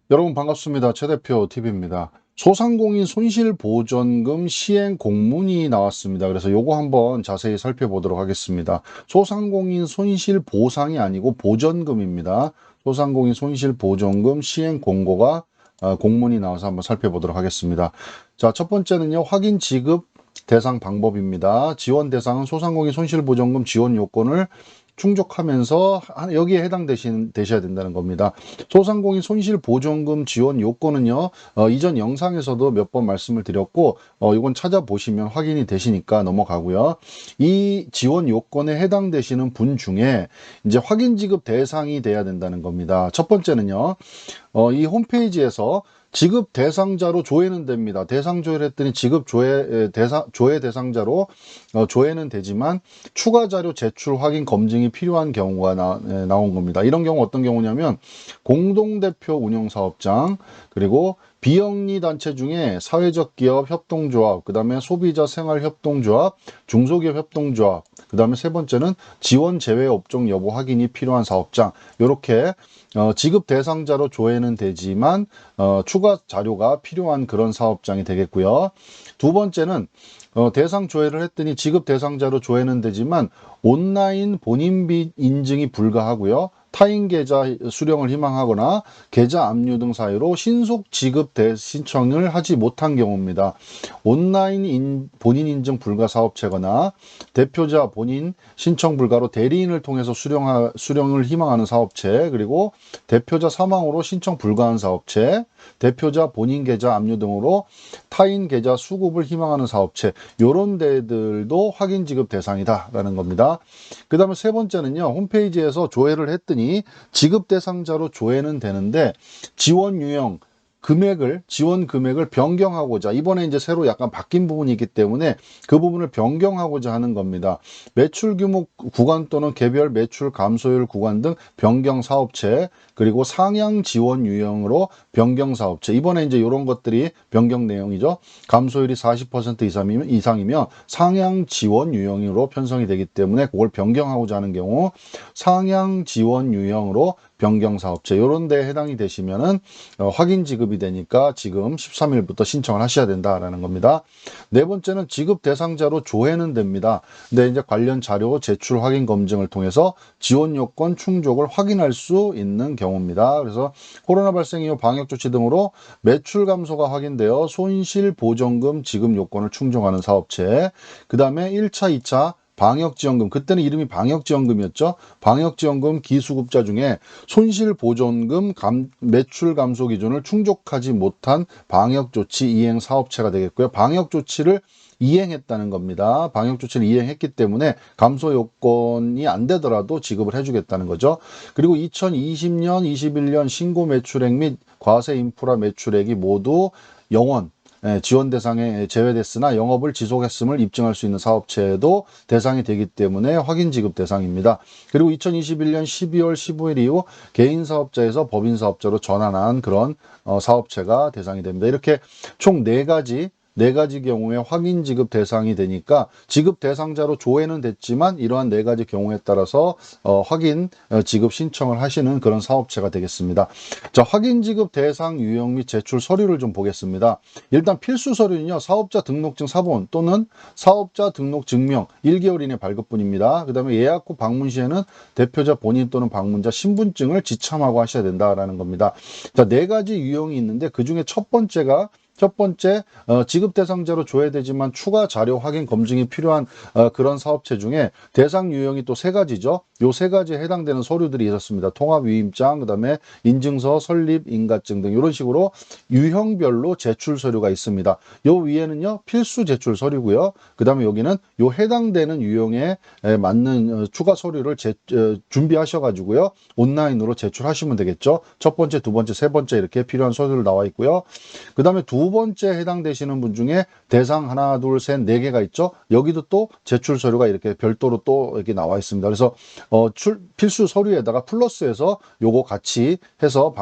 여러분 반갑습니다. 최 대표 TV입니다. 소상공인 손실보전금 시행 공문이 나왔습니다. 그래서 요거 한번 자세히 살펴보도록 하겠습니다. 소상공인 손실보상이 아니고 보전금입니다. 소상공인 손실보전금 시행 공고가 공문이 나와서 한번 살펴보도록 하겠습니다. 자, 첫 번째는요. 확인 지급 대상 방법입니다. 지원 대상은 소상공인 손실보전금 지원 요건을 충족하면서 여기에 되셔야 된다는 겁니다. 소상공인 손실보전금 지원 요건은요, 이전 영상에서도 몇 번 말씀을 드렸고, 이건 찾아보시면 확인이 되시니까 넘어가고요. 이 지원 요건에 해당되시는 분 중에 이제 확인 지급 대상이 돼야 된다는 겁니다. 첫 번째는요, 이 홈페이지에서 지급 대상자로 조회는 됩니다. 대상 조회를 했더니 지급 조회 대상자로 조회는 되지만 추가 자료 제출 확인 검증이 필요한 경우가 나온 겁니다. 이런 경우 어떤 경우냐면 공동대표 운영사업장, 그리고 비영리 단체 중에 사회적 기업 협동조합, 그 다음에 소비자 생활 협동조합, 중소기업 협동조합, 그 다음에 세 번째는 지원 제외 업종 여부 확인이 필요한 사업장, 이렇게 지급 대상자로 조회는 되지만 추가 자료가 필요한 그런 사업장이 되겠고요. 두 번째는 대상 조회를 했더니 지급 대상자로 조회는 되지만 온라인 본인 인증이 불가하고요. 타인 계좌 수령을 희망하거나 계좌 압류 등 사유로 신속 지급 신청을 하지 못한 경우입니다. 온라인 본인 인증 불가 사업체거나 대표자 본인 신청 불가로 대리인을 통해서 수령을 희망하는 사업체, 그리고 대표자 사망으로 신청 불가한 사업체, 대표자 본인 계좌 압류 등으로 타인 계좌 수급을 희망하는 사업체, 요런 데들도 확인 지급 대상이다라는 겁니다. 그 다음에 세 번째는요, 홈페이지에서 조회를 했더니 지급 대상자로 조회는 되는데 지원 유형, 지원 금액을 변경하고자, 이번에 이제 새로 약간 바뀐 부분이 있기 때문에 그 부분을 변경하고자 하는 겁니다. 매출 규모 구간 또는 개별 매출 감소율 구간 등 변경 사업체, 그리고 상향 지원 유형으로 변경 사업체. 이번에 이제 이런 것들이 변경 내용이죠. 감소율이 40% 이상이면 상향 지원 유형으로 편성이 되기 때문에 그걸 변경하고자 하는 경우 상향 지원 유형으로 변경 사업체, 이런 데에 해당이 되시면은 확인 지급이 되니까 지금 13일부터 신청을 하셔야 된다라는 겁니다. 네 번째는 지급 대상자로 조회는 됩니다. 근데 이제 관련 자료 제출 확인 검증을 통해서 지원 요건 충족을 확인할 수 있는 경우입니다. 그래서 코로나 발생 이후 방역 조치 등으로 매출 감소가 확인되어 손실 보전금 지급 요건을 충족하는 사업체, 그 다음에 1차, 2차 방역지원금, 그때는 이름이 방역지원금이었죠. 방역지원금 기수급자 중에 손실보전금 매출 감소 기준을 충족하지 못한 방역조치 이행 사업체가 되겠고요. 방역조치를 이행했다는 겁니다. 방역조치를 이행했기 때문에 감소 요건이 안 되더라도 지급을 해주겠다는 거죠. 그리고 2020년, 21년 신고 매출액 및 과세 인프라 매출액이 모두 영원, 지원 대상에 제외됐으나 영업을 지속했음을 입증할 수 있는 사업체도 대상이 되기 때문에 확인 지급 대상입니다. 그리고 2021년 12월 15일 이후 개인 사업자에서 법인 사업자로 전환한 그런 사업체가 대상이 됩니다. 이렇게 총 네 가지 경우에 확인 지급 대상이 되니까 지급 대상자로 조회는 됐지만 이러한 네 가지 경우에 따라서 확인 지급 신청을 하시는 그런 사업체가 되겠습니다. 자, 확인 지급 대상 유형 및 제출 서류를 좀 보겠습니다. 일단 필수 서류는요, 사업자 등록증 사본 또는 사업자 등록 증명 1개월 이내 발급뿐입니다. 그 다음에 예약 후 방문 시에는 대표자 본인 또는 방문자 신분증을 지참하고 하셔야 된다라는 겁니다. 자, 네 가지 유형이 있는데 그 중에 첫 번째 지급 대상자로 조회되지만 추가 자료 확인 검증이 필요한 그런 사업체 중에 대상 유형이 또 세 가지죠. 요 세 가지에 해당되는 서류들이 있었습니다. 통합위임장, 그다음에 인증서, 설립, 인가증 등 이런 식으로 유형별로 제출 서류가 있습니다. 요 위에는요, 필수 제출 서류고요. 그다음에 여기는 요 해당되는 유형에 맞는 추가 서류를 준비하셔가지고요, 온라인으로 제출하시면 되겠죠. 첫 번째, 두 번째, 세 번째 이렇게 필요한 서류를 나와 있고요. 그 다음에 두 번째 해당되시는 분 중에 대상 하나, 둘, 셋, 네 개가 있죠. 여기도 또 제출 서류가 이렇게 별도로 또 이렇게 나와 있습니다. 그래서 필수 서류에다가 플러스해서 요거 같이 해서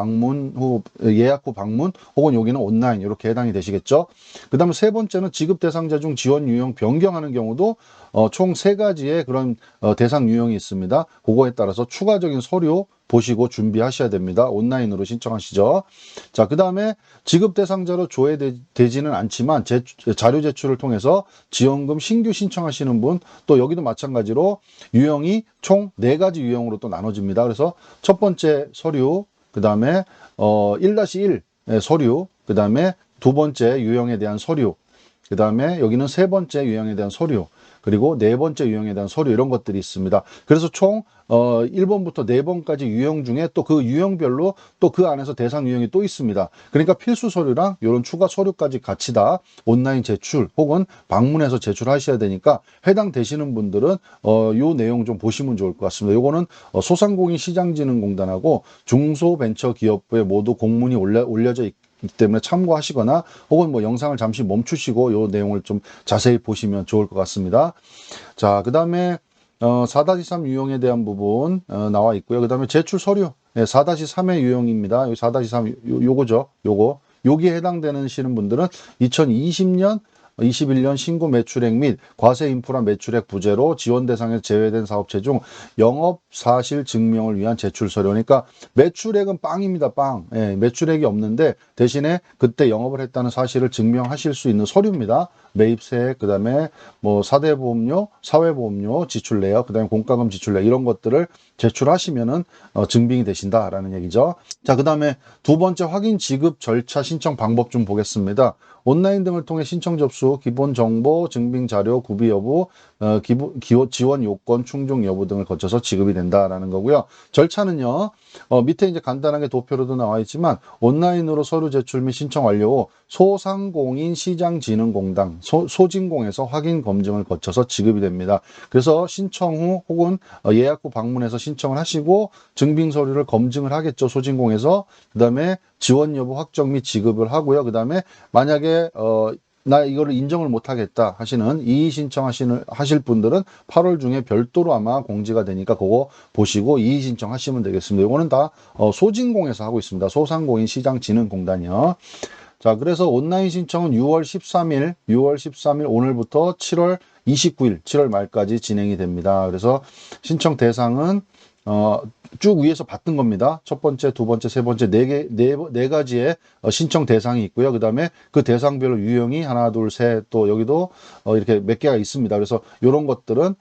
예약 후 방문 혹은 여기는 온라인 이렇게 해당이 되시겠죠. 그 다음에 세 번째는 지급 대상자 중 지원 유형 변경하는 경우도 총 세 가지의 그런 대상 유형이 있습니다. 그거에 따라서 추가적인 서류 보시고 준비하셔야 됩니다. 온라인으로 신청하시죠. 자, 그 다음에 지급 대상자로 조회되지는 않지만 자료 제출을 통해서 지원금 신규 신청하시는 분, 또 여기도 마찬가지로 유형이 총 4가지 유형으로 또 나눠집니다. 그래서 첫 번째 서류, 그 다음에 1-1 서류, 그 다음에 두 번째 유형에 대한 서류, 그 다음에 여기는 세 번째 유형에 대한 서류, 그리고 네 번째 유형에 대한 서류, 이런 것들이 있습니다. 그래서 총 1번부터 4번까지 유형 중에 또 그 유형별로 또 그 안에서 대상 유형이 또 있습니다. 그러니까 필수 서류랑 이런 추가 서류까지 같이 다 온라인 제출 혹은 방문해서 제출하셔야 되니까 해당되시는 분들은 요 내용 좀 보시면 좋을 것 같습니다. 요거는 소상공인 시장진흥공단하고 중소벤처기업부에 모두 공문이 올려져 있기 때문에 참고하시거나 혹은 뭐 영상을 잠시 멈추시고 요 내용을 좀 자세히 보시면 좋을 것 같습니다. 자, 그 다음에 4-3 유형에 대한 부분 나와 있고요. 그 다음에 제출 서류 4-3의 유형입니다. 4-3 요거죠. 여기에 해당되는 분들은 2020년 21년 신고 매출액 및 과세 인프라 매출액 부재로 지원 대상에서 제외된 사업체 중 영업 사실 증명을 위한 제출 서류. 그러니까 매출액은 빵입니다. 빵. 예, 매출액이 없는데 대신에 그때 영업을 했다는 사실을 증명하실 수 있는 서류입니다. 매입세, 그 다음에 뭐 사대보험료, 사회보험료 지출 내역, 그 다음에 공과금 지출 내역, 이런 것들을 제출하시면은 증빙이 되신다라는 얘기죠. 자, 그 다음에 두 번째 확인 지급 절차 신청 방법 좀 보겠습니다. 온라인 등을 통해 신청 접수, 기본 정보, 증빙 자료, 구비 여부, 지원 요건 충족 여부 등을 거쳐서 지급이 된다라는 거고요. 절차는요, 밑에 이제 간단하게 도표로도 나와 있지만 온라인으로 서류 제출 및 신청 완료 후 소상공인 시장진흥공단 소진공에서 확인 검증을 거쳐서 지급이 됩니다. 그래서 신청 후 혹은 예약 후 방문해서 신청을 하시고 증빙 서류를 검증을 하겠죠. 소진공에서. 그다음에 지원 여부 확정 및 지급을 하고요. 그다음에 만약에 나 이거를 인정을 못 하겠다 하시는 이의 신청하실 분들은 8월 중에 별도로 아마 공지가 되니까 그거 보시고 이의 신청하시면 되겠습니다. 이거는 다 소진공에서 하고 있습니다. 소상공인 시장진흥공단이요. 자, 그래서 온라인 신청은 6월 13일 오늘부터 7월 29일, 7월 말까지 진행이 됩니다. 그래서 신청 대상은 쭉 위에서 봤던 겁니다. 첫 번째, 두 번째, 세 번째, 네 가지의 신청 대상이 있고요. 그 다음에 그 대상별로 유형이 하나, 둘, 셋, 또 여기도 이렇게 몇 개가 있습니다. 그래서 이런 것들은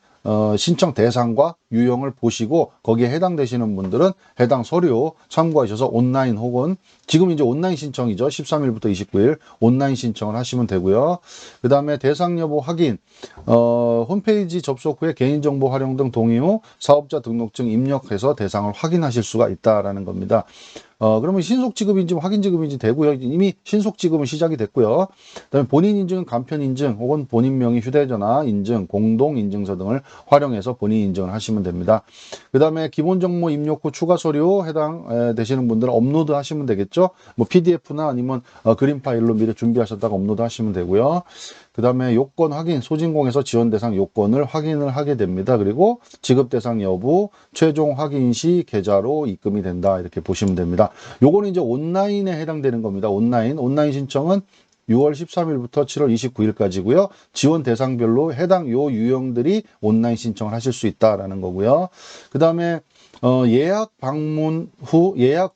신청 대상과 유형을 보시고 거기에 해당되시는 분들은 해당 서류 참고하셔서 온라인 혹은 지금 이제 온라인 신청이죠. 13일부터 29일 온라인 신청을 하시면 되고요. 그 다음에 대상 여부 확인, 홈페이지 접속 후에 개인정보 활용 등 동의 후 사업자 등록증 입력해서 대상을 확인하실 수가 있다라는 겁니다. 그러면 신속 지급인지 확인 지급인지 되고요. 이미 신속 지급은 시작이 됐고요. 그다음에 본인 인증은 간편 인증 혹은 본인 명의 휴대전화 인증, 공동 인증서 등을 활용해서 본인 인증을 하시면 됩니다. 그다음에 기본 정보 입력 후 추가 서류 해당 되시는 분들은 업로드 하시면 되겠죠. 뭐 PDF나 아니면 그림 파일로 미리 준비하셨다가 업로드 하시면 되고요. 그 다음에 요건 확인, 소진공에서 지원 대상 요건을 확인을 하게 됩니다. 그리고 지급 대상 여부, 최종 확인 시 계좌로 입금이 된다. 이렇게 보시면 됩니다. 요거는 이제 온라인에 해당되는 겁니다. 온라인 신청은 6월 13일부터 7월 29일까지고요. 지원 대상별로 해당 요 유형들이 온라인 신청을 하실 수 있다라는 거고요. 그 다음에 예약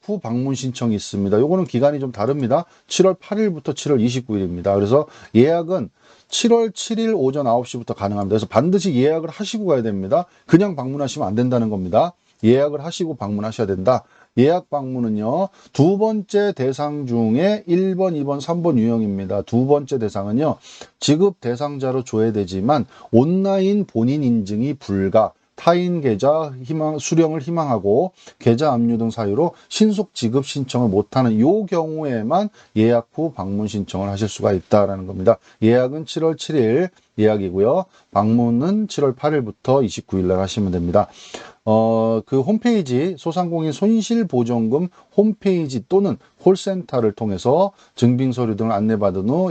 후 방문 신청이 있습니다. 요거는 기간이 좀 다릅니다. 7월 8일부터 7월 29일입니다. 그래서 예약은 7월 7일 오전 9시부터 가능합니다. 그래서 반드시 예약을 하시고 가야 됩니다. 그냥 방문하시면 안 된다는 겁니다. 예약을 하시고 방문하셔야 된다. 예약 방문은요, 두 번째 대상 중에 1번, 2번, 3번 유형입니다. 두 번째 대상은요, 지급 대상자로 조회되지만 온라인 본인 인증이 불가, 타인 계좌 수령을 희망하고 계좌 압류 등 사유로 신속 지급 신청을 못하는 이 경우에만 예약 후 방문 신청을 하실 수가 있다는 겁니다. 예약은 7월 7일 예약이고요. 방문은 7월 8일부터 29일 날 하시면 됩니다. 그 홈페이지 소상공인 손실보전금 홈페이지 또는 콜센터를 통해서 증빙 서류 등을 안내받은 후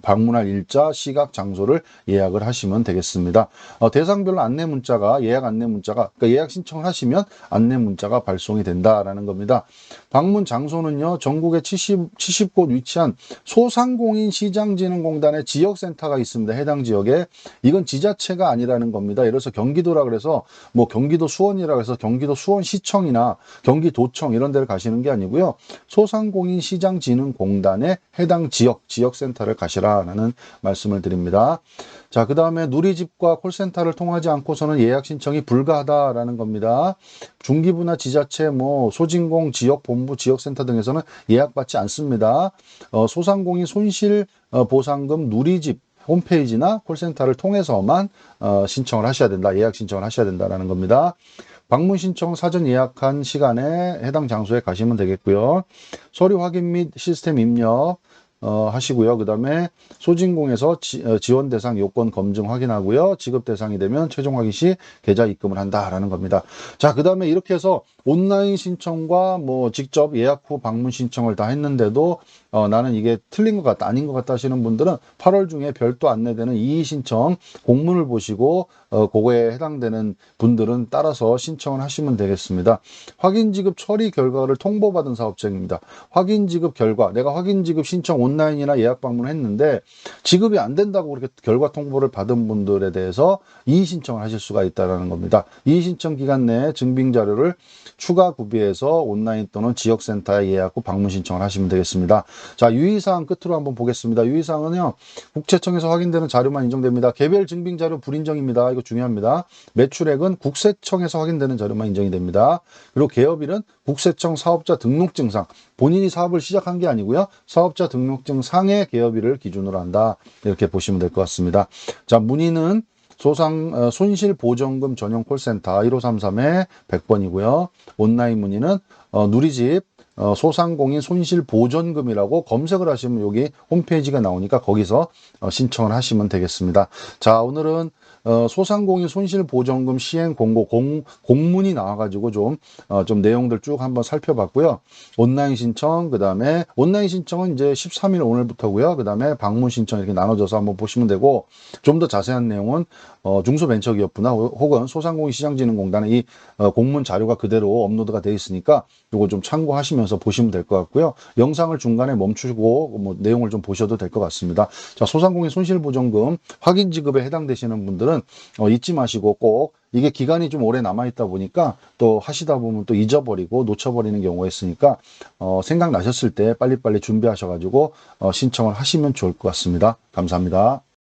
방문할 일자, 시각, 장소를 예약을 하시면 되겠습니다. 대상별로 안내 문자가 그러니까 예약 신청을 하시면 안내 문자가 발송이 된다라는 겁니다. 방문 장소는요, 전국에 70곳 위치한 소상공인 시장진흥공단의 지역센터가 있습니다. 해당 지역 지역에 이건 지자체가 아니라는 겁니다. 예를 들어서 경기도라 그래서 뭐 경기도 수원이라 그래서 경기도 수원시청이나 경기도청 이런 데를 가시는 게 아니고요. 소상공인시장진흥공단의 해당 지역센터를 가시라는 말씀을 드립니다. 자, 그 다음에 누리집과 콜센터를 통하지 않고서는 예약 신청이 불가하다라는 겁니다. 중기부나 지자체, 뭐 소진공, 지역본부, 지역센터 등에서는 예약받지 않습니다. 소상공인 손실보상금 누리집 홈페이지나 콜센터를 통해서만 신청을 하셔야 된다. 예약 신청을 하셔야 된다라는 겁니다. 방문 신청 사전 예약한 시간에 해당 장소에 가시면 되겠고요. 서류 확인 및 시스템 입력 하시고요. 그 다음에 소진공에서 지원 대상 요건 검증 확인하고요. 지급 대상이 되면 최종 확인 시 계좌 입금을 한다라는 겁니다. 자, 그 다음에 이렇게 해서 온라인 신청과 뭐 직접 예약 후 방문 신청을 다 했는데도 나는 이게 틀린 것 같다, 아닌 것 같다 하시는 분들은 8월 중에 별도 안내되는 이의 신청 공문을 보시고 그거에 해당되는 분들은 따라서 신청을 하시면 되겠습니다. 확인 지급 처리 결과를 통보받은 사업자입니다. 확인 지급 결과, 내가 확인 지급 신청 온라인이나 예약 방문을 했는데 지급이 안 된다고 그렇게 결과 통보를 받은 분들에 대해서 이의 신청을 하실 수가 있다는 겁니다. 이의 신청 기간 내에 증빙 자료를 추가 구비해서 온라인 또는 지역센터에 예약 후 방문 신청을 하시면 되겠습니다. 자, 유의사항 끝으로 한번 보겠습니다. 유의사항은요, 국세청에서 확인되는 자료만 인정됩니다. 개별 증빙 자료 불인정입니다. 이거 중요합니다. 매출액은 국세청에서 확인되는 자료만 인정이 됩니다. 그리고 개업일은 국세청 사업자 등록증상, 본인이 사업을 시작한 게 아니고요. 사업자 등록증 상의 개업일을 기준으로 한다. 이렇게 보시면 될 것 같습니다. 자, 문의는 손실보전금 전용 콜센터 1533-100번이고요. 온라인 문의는 누리집 소상공인 손실보전금이라고 검색을 하시면 여기 홈페이지가 나오니까 거기서 신청을 하시면 되겠습니다. 자, 오늘은 소상공인 손실보전금 시행 공고 공문이 나와가지고 좀 내용들 쭉 한번 살펴봤고요. 온라인 신청, 그 다음에 온라인 신청은 이제 13일 오늘부터고요. 그 다음에 방문 신청 이렇게 나눠져서 한번 보시면 되고, 좀 더 자세한 내용은 중소벤처기업부나 혹은 소상공인시장진흥공단의 이 공문 자료가 그대로 업로드가 되어 있으니까 이거 좀 참고하시면서 보시면 될 것 같고요. 영상을 중간에 멈추고 뭐 내용을 좀 보셔도 될 것 같습니다. 자, 소상공인 손실보전금 확인 지급에 해당되시는 분들은 잊지 마시고 꼭 이게 기간이 좀 오래 남아있다 보니까 또 하시다 보면 또 잊어버리고 놓쳐버리는 경우가 있으니까 생각나셨을 때 빨리빨리 준비하셔가지고 신청을 하시면 좋을 것 같습니다. 감사합니다.